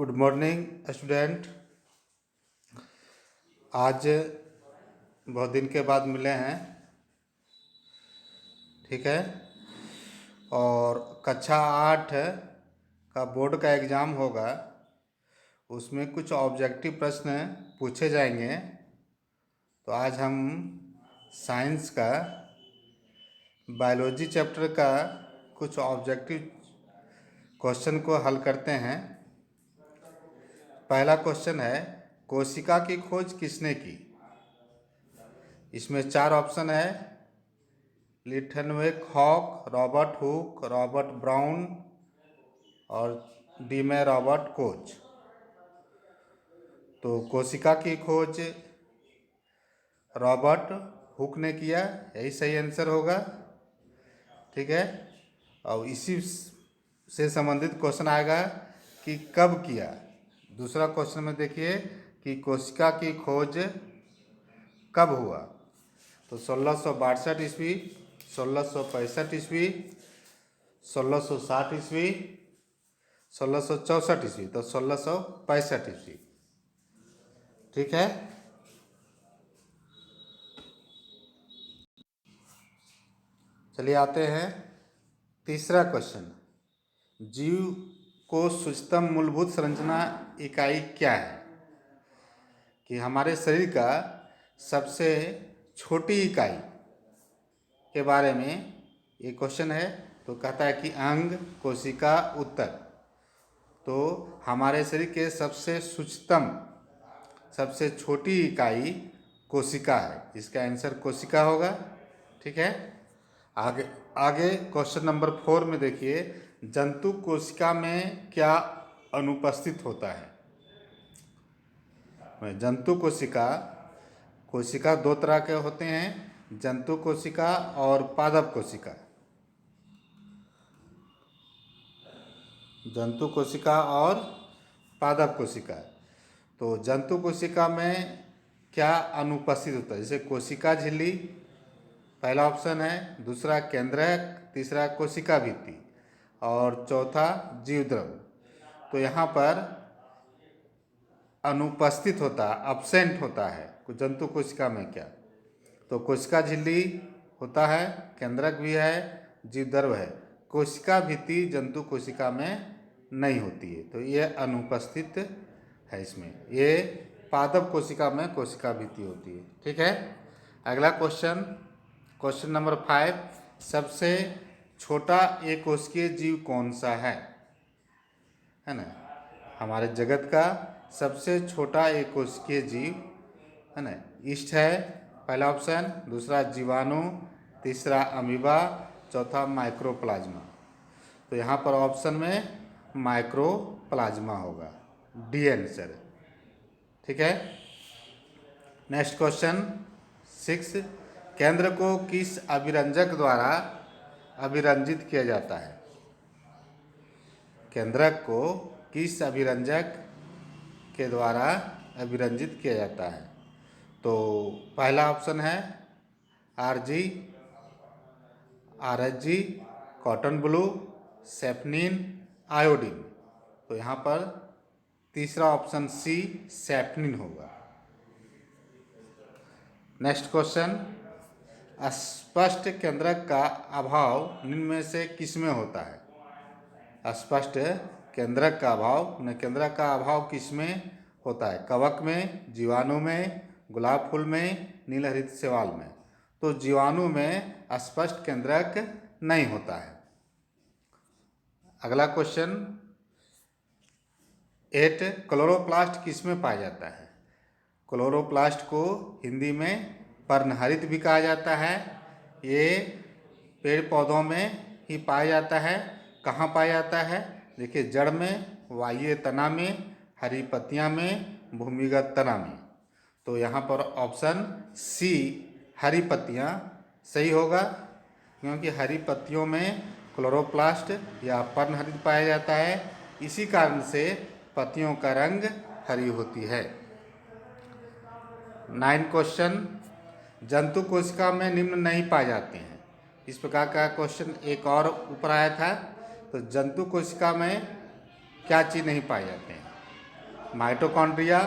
Good morning student. आज बहुत दिन के बाद मिले हैं, ठीक है। और कक्षा 8 का बोर्ड का एग्ज़ाम होगा, उसमें कुछ ऑब्जेक्टिव प्रश्न पूछे जाएंगे। तो आज हम साइंस का बायोलॉजी चैप्टर का कुछ ऑब्जेक्टिव क्वेश्चन को हल करते हैं। पहला क्वेश्चन है, कोशिका की खोज किसने की? इसमें 4 ऑप्शन है: Leeuwenhoek, Robert Hooke, Robert Brown और डी में रॉबर्ट कोच। तो कोशिका की खोज रॉबर्ट हुक ने किया, यही सही आंसर होगा, ठीक है। और इसी से संबंधित क्वेश्चन आएगा कि कब किया। दूसरा क्वेश्चन में देखिए कि कोशिका की खोज कब हुआ। तो 1662 ईस्वी, 1665 ईस्वी, 1660 ईस्वी, 1664 ईस्वी। तो 1665 ईस्वी, ठीक है। चलिए आते हैं तीसरा क्वेश्चन। जीव को सूक्ष्मतम मूलभूत संरचना इकाई क्या है? कि हमारे शरीर का सबसे छोटी इकाई के बारे में ये क्वेश्चन है। तो कहता है कि अंग, कोशिका, उत्तर। तो हमारे शरीर के सबसे सूक्ष्मतम, सबसे छोटी इकाई कोशिका है, इसका आंसर कोशिका होगा, ठीक है। आगे आगे क्वेश्चन नंबर 4 में देखिए, जंतु कोशिका में क्या अनुपस्थित होता है? जंतु कोशिका, कोशिका दो तरह के होते हैं, जंतु कोशिका और पादप कोशिका। जंतु कोशिका और पादप कोशिका। तो जंतु कोशिका में क्या अनुपस्थित होता है? जैसे कोशिका झिल्ली पहला ऑप्शन है, दूसरा केंद्रक, तीसरा कोशिका भित्ति और चौथा जीवद्रव। तो यहाँ पर अनुपस्थित होता है, अब्सेंट होता है जंतु कोशिका में क्या? तो कोशिका झिल्ली होता है, केंद्रक भी है, जीवद्रव है। कोशिका भित्ति जंतु कोशिका में नहीं होती है, तो ये अनुपस्थित है इसमें। ये पादप कोशिका में कोशिका भित्ति होती है, ठीक है। अगला क्वेश्चन, क्वेश्चन नंबर 5, सबसे छोटा एकोशिकीय जीव कौन सा है ना? हमारे जगत का सबसे छोटा एकोशिकीय जीव है ना, ईस्ट है पहला ऑप्शन, दूसरा जीवाणु, तीसरा अमीबा, चौथा माइक्रोप्लाज्मा। तो यहाँ पर ऑप्शन में माइक्रोप्लाज्मा होगा, डी आंसर, ठीक है। नेक्स्ट क्वेश्चन 6, केंद्र को किस अभिरंजक द्वारा अभिरंजित किया जाता है? केंद्रक को किस अभिरंजक के द्वारा अभिरंजित किया जाता है? तो पहला ऑप्शन है आरजी, आरएचजी, कॉटन ब्लू, सेफनिन, आयोडीन। तो यहाँ पर तीसरा ऑप्शन सी सेफनिन होगा। नेक्स्ट क्वेश्चन, अस्पष्ट केंद्रक का अभाव निम्न में से किसमें होता है? अस्पष्ट केंद्रक का अभाव, केंद्रक का अभाव किसमें होता है? कवक में, जीवाणु में, गुलाब फूल में, नीलहरित शैवाल में। तो जीवाणु में अस्पष्ट केंद्रक नहीं होता है। अगला क्वेश्चन 8, क्लोरोप्लास्ट किसमें पाया जाता है? क्लोरोप्लास्ट को हिंदी में पर्णहरित भी कहा जाता है। ये पेड़ पौधों में ही पाया जाता है। कहाँ पाया जाता है? देखिए, जड़ में, वाह्य तना में, हरी पत्तियाँ में, भूमिगत तना में। तो यहाँ पर ऑप्शन सी हरी पत्तियाँ सही होगा, क्योंकि हरी पत्तियों में क्लोरोप्लास्ट या पर्णहरित पाया जाता है। इसी कारण से पत्तियों का रंग हरी होती है। 9 क्वेश्चन, जंतु कोशिका में निम्न नहीं पाए जाते हैं। इस प्रकार का क्वेश्चन एक और ऊपर आया था। तो जंतु कोशिका में क्या चीज़ नहीं पाए जाते हैं? माइटोकॉन्ड्रिया,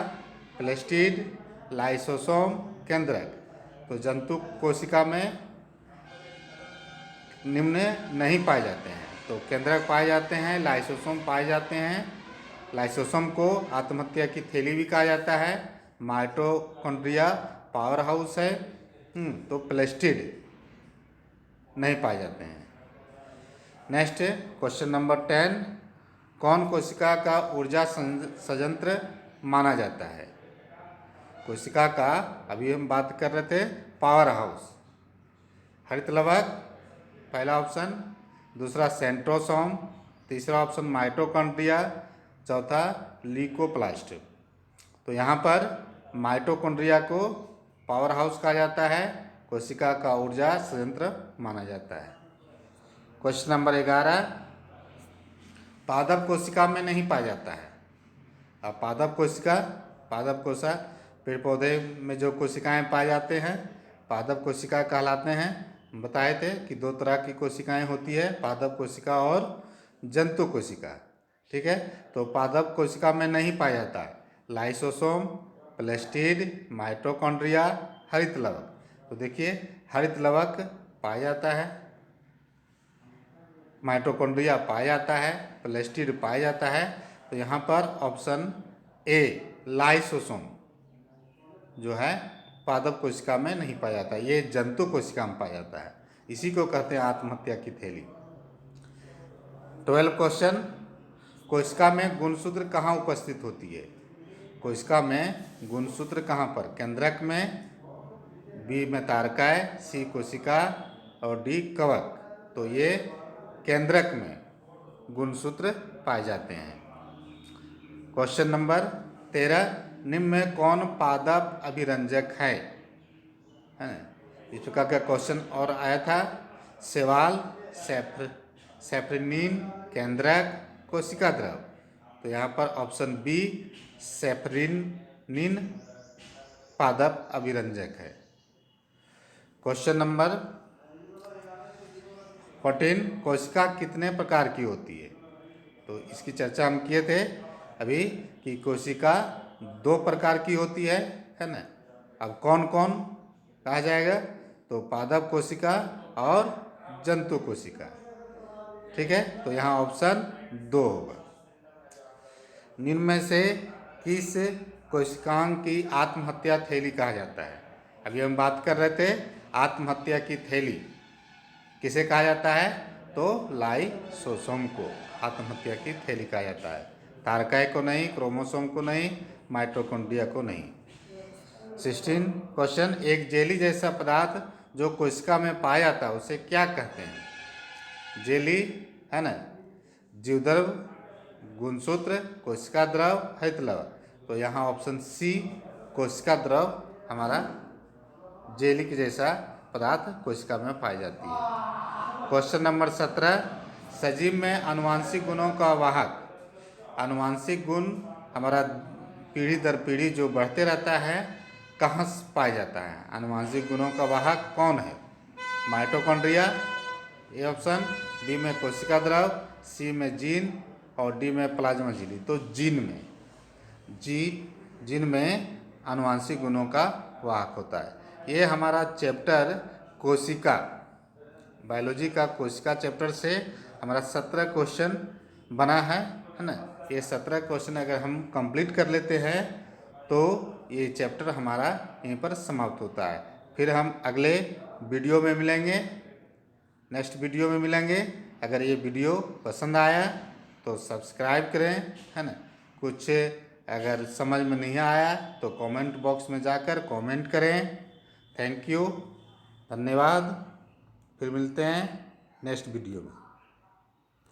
प्लेस्टिड, लाइसोसोम, केंद्रक। तो जंतु कोशिका में निम्न नहीं पाए जाते हैं। तो केंद्रक पाए जाते हैं, लाइसोसोम पाए जाते हैं। लाइसोसोम को आत्महत्या की थैली भी कहा जाता है। माइटोकॉन्ड्रिया पावर हाउस है। तो प्लेस्टिड नहीं पाए जाते हैं। नेक्स्ट क्वेश्चन नंबर 10, कौन कोशिका का ऊर्जा संयंत्र माना जाता है? कोशिका का अभी हम बात कर रहे थे पावर हाउस। हरित लवक पहला ऑप्शन, दूसरा सेंट्रोसोम, तीसरा ऑप्शन माइटोकॉन्ड्रिया, चौथा ल्यूकोप्लास्ट। तो यहाँ पर माइटोकॉन्ड्रिया को पावर हाउस कहा जाता है, कोशिका का ऊर्जा संयंत्र माना जाता है। क्वेश्चन नंबर 11, पादप कोशिका में नहीं पाया जाता है। अब पादप कोशिका पेड़ पौधे में जो कोशिकाएं पाए जाते हैं पादप कोशिका कहलाते हैं। बताए थे कि दो तरह की कोशिकाएं होती है, पादप कोशिका और जंतु कोशिका। ठीक है, तो पादप कोशिका में नहीं पाया जाता है लाइसोसोम, प्लेस्टिड, माइटोकॉन्ड्रिया, हरित लवक। तो देखिए हरित लवक पाया जाता है, माइटोकॉन्ड्रिया पाया जाता है, प्लेस्टिड पाया जाता है। तो यहाँ पर ऑप्शन ए लाइसोसोम जो है पादप कोशिका में नहीं पाया जाता, ये जंतु कोशिका में पाया जाता है। इसी को कहते हैं आत्महत्या की थैली। 12 क्वेश्चन, कोशिका में गुणसूत्र कहाँ उपस्थित होती है? कोशिका में गुणसूत्र कहाँ पर? केंद्रक में, बी में तारकाय, सी कोशिका और डी कवक। तो ये केंद्रक में गुणसूत्र पाए जाते हैं। क्वेश्चन नंबर 13, निम्न में कौन पादप अभिरंजक है ना? इस प्रकार का क्वेश्चन और आया था। शैवाल, सेफ्रिनिन, केंद्रक, कोशिका द्रव। तो यहाँ पर ऑप्शन बी सेफ्रिनिन पादप अभिरंजक है। क्वेश्चन नंबर 14, कोशिका कितने प्रकार की होती है? तो इसकी चर्चा हम किए थे अभी कि कोशिका 2 प्रकार की होती है ना। अब कौन कौन कहा जाएगा? तो पादप कोशिका और जंतु कोशिका। ठीक है, तो यहाँ ऑप्शन 2 होगा। निम्न में से किस कोशिकांग की आत्महत्या थैली कहा जाता है? अभी हम बात कर रहे थे आत्महत्या की थैली किसे कहा जाता है? तो लाइसोसोम को आत्महत्या की थैली कहा जाता है। तारकाय को नहीं, क्रोमोसोम को नहीं, माइटोकॉन्ड्रिया को नहीं। 16 क्वेश्चन, एक जेली जैसा पदार्थ जो कोशिका में पाया जाता है उसे क्या कहते हैं? जेली है ना, जीवद्रव, गुणसूत्र, कोशिका द्रव, हरित लवक। तो यहाँ ऑप्शन सी कोशिका द्रव हमारा जेली के जैसा पदार्थ कोशिका में पाई जाती है। क्वेश्चन नंबर 17, सजीव में आनुवांशिक गुणों का वाहक। आनुवांशिक गुण हमारा पीढ़ी दर पीढ़ी जो बढ़ते रहता है कहाँ पाया जाता है? आनुवांशिक गुणों का वाहक कौन है? माइटोकॉन्ड्रिया ये ऑप्शन, बी में कोशिका द्रव, सी में जीन और डी में प्लाज्मा झिल्ली। तो जीन में आनुवांशिक गुणों का वाहक होता है। ये हमारा चैप्टर कोशिका, बायोलॉजी का कोशिका चैप्टर से हमारा 17 क्वेश्चन बना है ना। ये 17 क्वेश्चन अगर हम कंप्लीट कर लेते हैं तो ये चैप्टर हमारा यहीं पर समाप्त होता है। फिर हम अगले वीडियो में मिलेंगे, नेक्स्ट वीडियो में मिलेंगे। अगर ये वीडियो पसंद आया तो सब्सक्राइब करें है ना। कुछ अगर समझ में नहीं आया तो कमेंट बॉक्स में जाकर कमेंट करें। थैंक यू, धन्यवाद। फिर मिलते हैं नेक्स्ट वीडियो में।